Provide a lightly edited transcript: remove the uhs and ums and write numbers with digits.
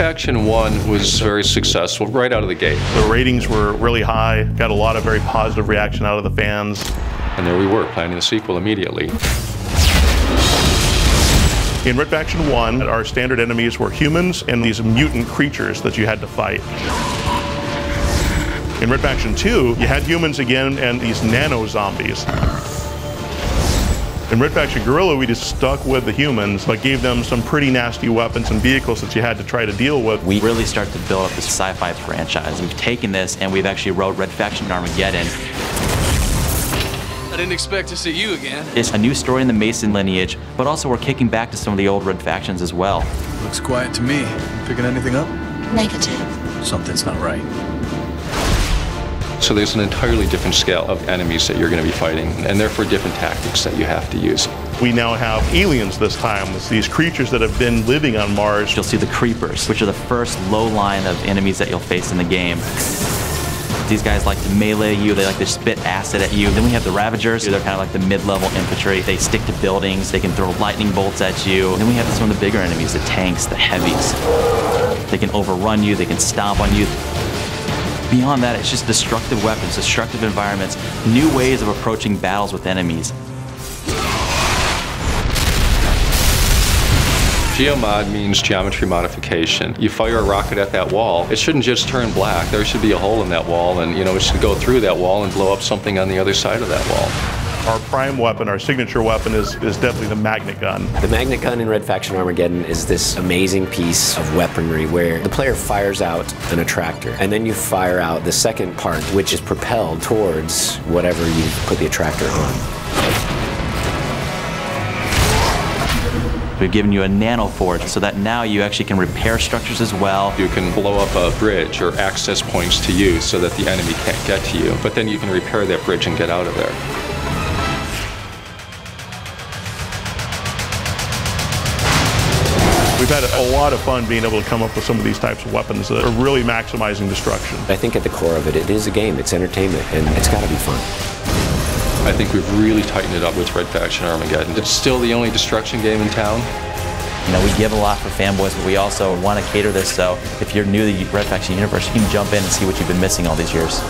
Faction 1 was very successful right out of the gate. The ratings were really high, got a lot of very positive reaction out of the fans. And there we were, planning the sequel immediately. In Red Faction 1, our standard enemies were humans and these mutant creatures that you had to fight. In Red Faction 2, you had humans again and these nano-zombies. In Red Faction Guerrilla, we just stuck with the humans, but gave them some pretty nasty weapons and vehicles that you had to try to deal with. We really started to build up this sci-fi franchise. We've taken this and we've actually wrote Red Faction Armageddon. I didn't expect to see you again. It's a new story in the Mason lineage, but also we're kicking back to some of the old Red Factions as well. Looks quiet to me. Picking anything up? Negative. Something's not right. So there's an entirely different scale of enemies that you're going to be fighting, and therefore different tactics that you have to use. We now have aliens this time. It's these creatures that have been living on Mars. You'll see the Creepers, which are the first low line of enemies that you'll face in the game. These guys like to melee you, they like to spit acid at you. Then we have the Ravagers, they're kind of like the mid-level infantry. They stick to buildings, they can throw lightning bolts at you. And then we have some of the bigger enemies, the tanks, the heavies. They can overrun you, they can stomp on you. Beyond that, it's just destructive weapons, destructive environments, new ways of approaching battles with enemies. Geomod means geometry modification. You fire a rocket at that wall, it shouldn't just turn black. There should be a hole in that wall, and it should go through that wall and blow up something on the other side of that wall. Our prime weapon, our signature weapon, is definitely the magnet gun. The magnet gun in Red Faction Armageddon is this amazing piece of weaponry where the player fires out an attractor, and then you fire out the second part, which is propelled towards whatever you put the attractor on. We've given you a nano forge so that now you actually can repair structures as well. You can blow up a bridge or access points to you so that the enemy can't get to you, but then you can repair that bridge and get out of there. We've had a lot of fun being able to come up with some of these types of weapons that are really maximizing destruction. I think at the core of it, it is a game, it's entertainment, and it's got to be fun. I think we've really tightened it up with Red Faction Armageddon. It's still the only destruction game in town. We give a lot for fanboys, but we also want to cater this, so if you're new to the Red Faction universe, you can jump in and see what you've been missing all these years.